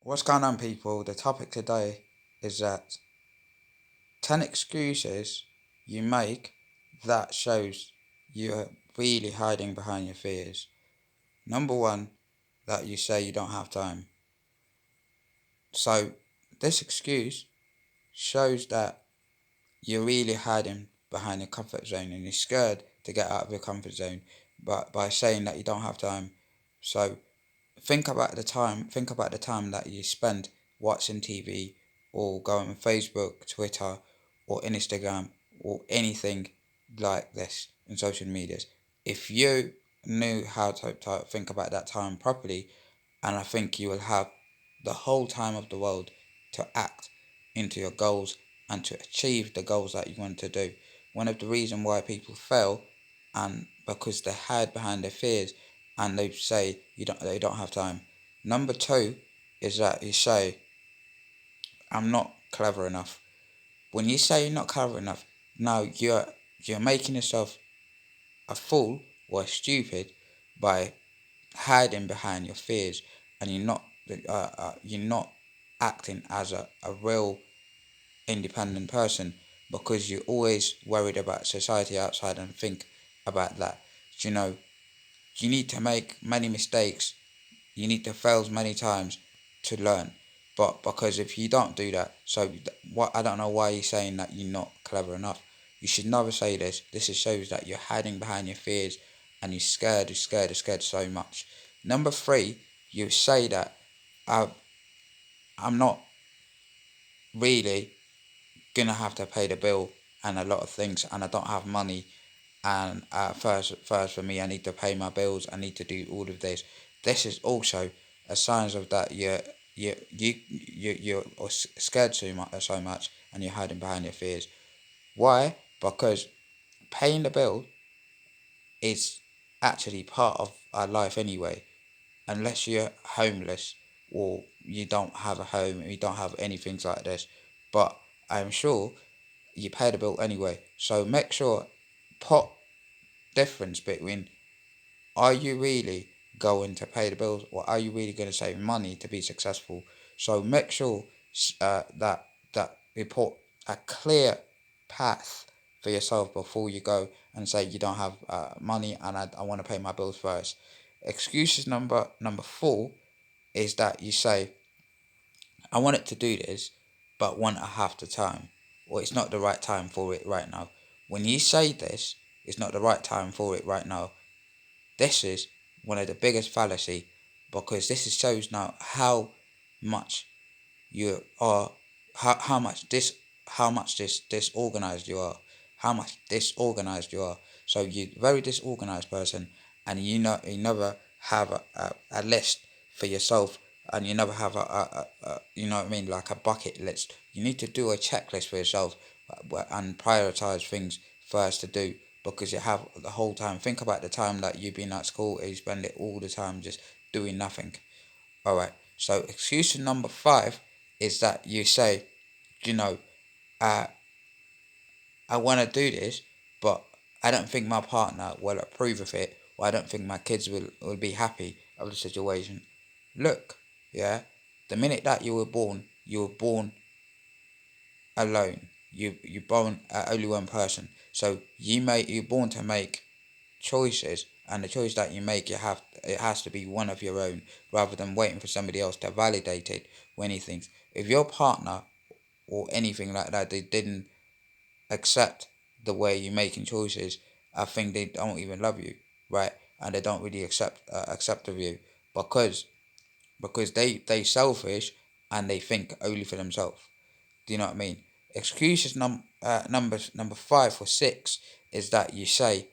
What's going on, people? The topic today is that 10 excuses you make that shows you're really hiding behind your fears. Number one, that you say you don't have time. So, this excuse shows that you're really hiding behind your comfort zone and you're scared to get out of your comfort zone but by saying that you don't have time. So, think about the time that you spend watching TV or going on Facebook, Twitter, or Instagram, or anything like this in social medias. If you knew how to think about that time properly, and I think you will have the whole time of the world to act into your goals and to achieve the goals that you want to do. One of the reasons why people fail, and because they hide behind their fears and they say they don't have time. Number two is that you say, I'm not clever enough. When you say you're not clever enough, now you're making yourself a fool or stupid by hiding behind your fears, and you're not acting as a real independent person because you're always worried about society outside and think about that. You know, you need to make many mistakes. You need to fail many times to learn. But because if you don't do that, what I don't know why you're saying that you're not clever enough. You should never say this. This shows that you're hiding behind your fears and you're scared so much. Number three, you say that I, I'm not really gonna have to pay the bill and a lot of things, and I don't have money. And first for me, I need to pay my bills. I need to do all of this. This is also a sign of that you're scared so much, and you're hiding behind your fears. Why? Because paying the bill is actually part of our life anyway. Unless you're homeless or you don't have a home, you don't have anything like this. But I'm sure you pay the bill anyway. So make sure put difference between, are you really going to pay the bills or are you really going to save money to be successful? So make sure that you put a clear path for yourself before you go and say you don't have money and I want to pay my bills first. Excuses number four is that you say, I wanted to do this, but want to have the time, or it's not the right time for it right now. When you say this, it's not the right time for it right now. This is one of the biggest fallacy, because shows now how much you are, how much disorganized you are, how much disorganized you are. So you're a very disorganized person, and you never have a list for yourself, and you never have you know what I mean, like a bucket list. You need to do a checklist for yourself, and prioritize things first to do, because you have the whole time. Think about the time that you've been at school and you spend it all the time just doing nothing. All right. So excuse number five is that you say, you know, uh, I want to do this, but I don't think my partner will approve of it, or I don't think my kids will be happy of the situation. Look, yeah, the minute that you were born alone. You born only one person, so you're born to make choices, and the choice that you make, it has to be one of your own, rather than waiting for somebody else to validate it when he thinks. If your partner or anything like that, they didn't accept the way you're making choices, I think they don't even love you, right? And they don't really accept of you, because they selfish, and they think only for themselves. Do you know what I mean? Excuses number five or six is that you say,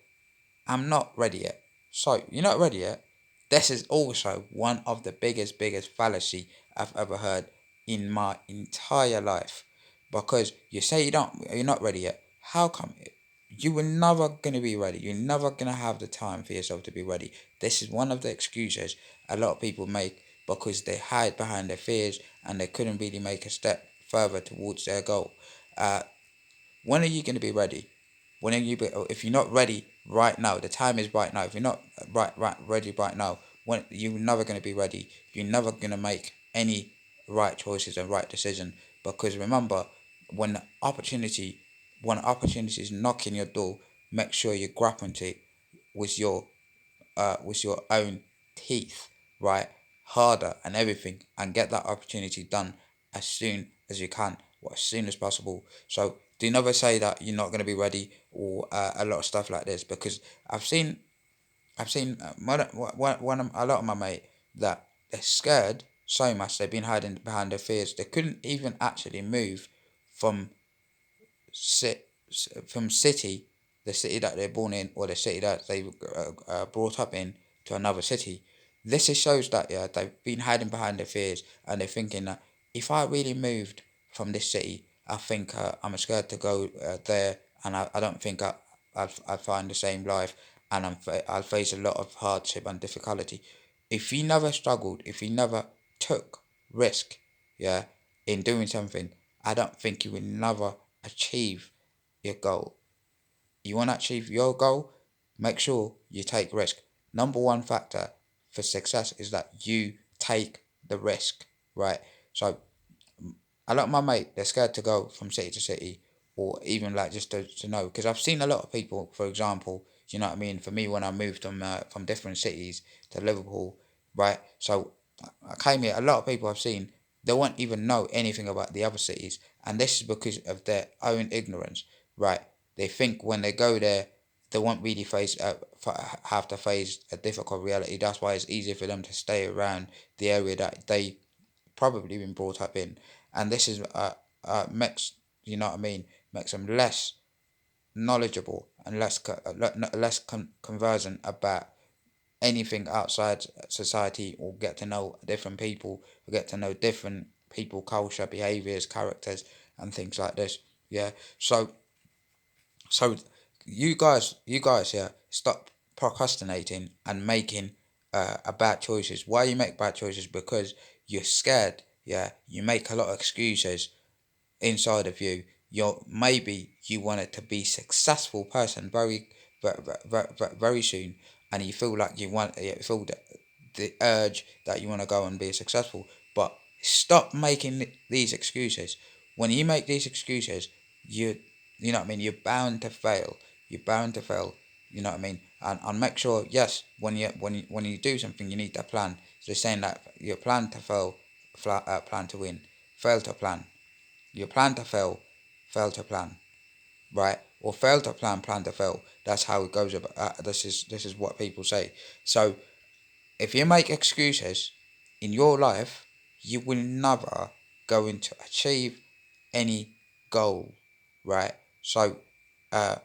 I'm not ready yet. So you're not ready yet. This is also one of the biggest fallacy I've ever heard in my entire life. Because you say you're not ready yet. How come? You were never gonna be ready. You're never gonna have the time for yourself to be ready. This is one of the excuses a lot of people make, because they hide behind their fears and they couldn't really make a step further towards their goal. Uh, when are you going to be ready? When are you if you're not ready right now, the time is right now. If you're not ready right now, when you're never going to be ready, you're never going to make any right choices and right decision. Because remember, when opportunity when opportunity is knocking your door, make sure you grab onto it with your own teeth, right? Harder and everything, and get that opportunity done as soon as you can, or as soon as possible. So do never say that you're not going to be ready, or a lot of stuff like this, because I've seen a lot of my mate that they're scared so much they've been hiding behind their fears. They couldn't even actually move from sit from city, the city that they're born in, or the city that they brought up in, to another city. This is shows that, yeah, they've been hiding behind their fears, and they're thinking that if I really moved from this city, I think I'm scared to go there, and I don't think I'll find the same life, and I'll face a lot of hardship and difficulty. If you never struggled, if you never took risk, yeah, in doing something, I don't think you will never achieve your goal. You want to achieve your goal, make sure you take risk. Number one factor for success is that you take the risk, right? So a lot of my mate, they're scared to go from city to city, or even like just to know, because I've seen a lot of people, for example, you know what I mean, for me, when I moved from different cities to Liverpool, right? So I came here, a lot of people I've seen, they won't even know anything about the other cities, and this is because of their own ignorance, right? They think when they go there, they won't really have to face a difficult reality. That's why it's easier for them to stay around the area that they probably been brought up in, and this is makes, you know what I mean, makes them less knowledgeable and less conversant about anything outside society, or get to know different people, or get to know different people, culture, behaviors, characters, and things like this. Yeah. So you guys, yeah, stop procrastinating and making a bad choices. Why you make bad choices? Because you're scared. Yeah, you make a lot of excuses inside of you. Maybe you wanted to be successful person very soon, and you feel like you feel the urge that you want to go and be successful. But stop making these excuses. When you make these excuses, you you know what I mean. You're bound to fail. You're bound to fail. You know what I mean. And make sure, yes, when you do something, you need that plan. So they're saying that your plan to fail, plan to win. Fail to plan. You plan to fail, fail to plan, right? Or fail to plan to fail. That's how it goes. This is what people say. So if you make excuses in your life, you will never going to achieve any goal, right? So uh,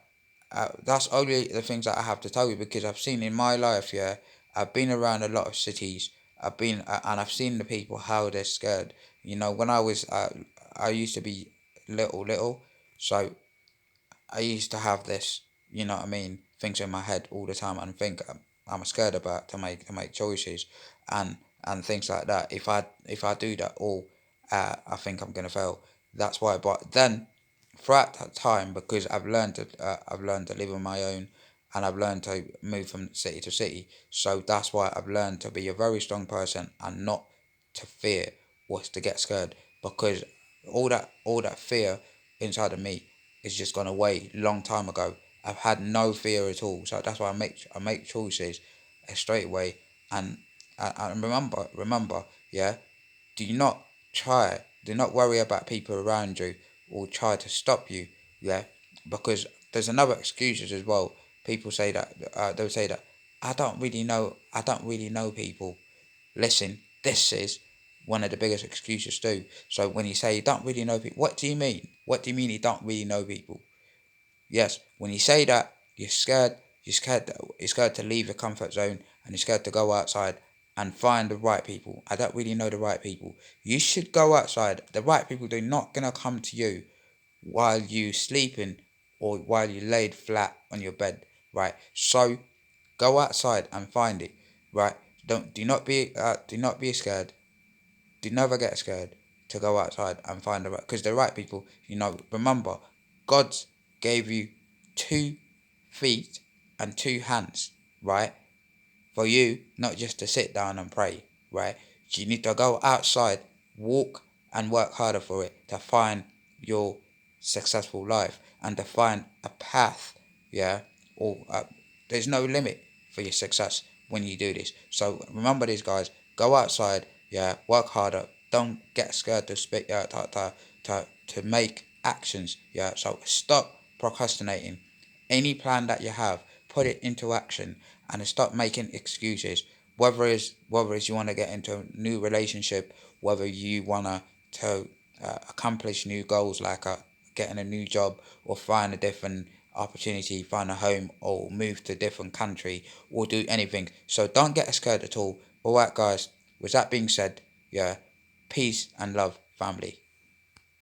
that's only the things that I have to tell you, because I've seen in my life, yeah, I've been around a lot of cities. And I've seen the people how they're scared. When I used to be little, so I used to have this, you know what I mean, things in my head all the time, and think I'm scared about to make choices, and things like that. If I do that all, I think I'm gonna fail. That's why. But then, throughout that time, because I've learned to live on my own, and I've learned to move from city to city. So that's why I've learned to be a very strong person, and not to fear or to get scared, because all that fear inside of me is just gone away long time ago. I've had no fear at all. So that's why I make choices straight away. And remember, yeah, do not worry about people around you, or try to stop you, yeah, because there's another excuses as well. People say that, they'll say that, I don't really know people. Listen, this is one of the biggest excuses too. So when you say you don't really know people, what do you mean? What do you mean you don't really know people? Yes, when you say that, you're scared. You're scared to leave your comfort zone, and you're scared to go outside and find the right people. I don't really know the right people. You should go outside. The right people, they're not gonna come to you while you sleeping, or while you laid flat on your bed, right? So go outside and find it, right? Do not be scared. Do never get scared to go outside and find the right, because the right people, remember, God gave you 2 feet and 2 hands, right? For you, not just to sit down and pray, right? You need to go outside walk and work harder for it to find your successful life and to find a path. Yeah, or there's no limit for your success when you do this. So remember this, guys. Go outside. Yeah, work harder. Don't get scared to speak. To make actions. Yeah, so stop procrastinating. Any plan that you have, put it into action and stop making excuses. Whether it's you want to get into a new relationship, whether you want to accomplish new goals like getting a new job or find a different opportunity, find a home or move to a different country or do anything. So don't get scared at all. Alright guys, with that being said, yeah, peace and love family.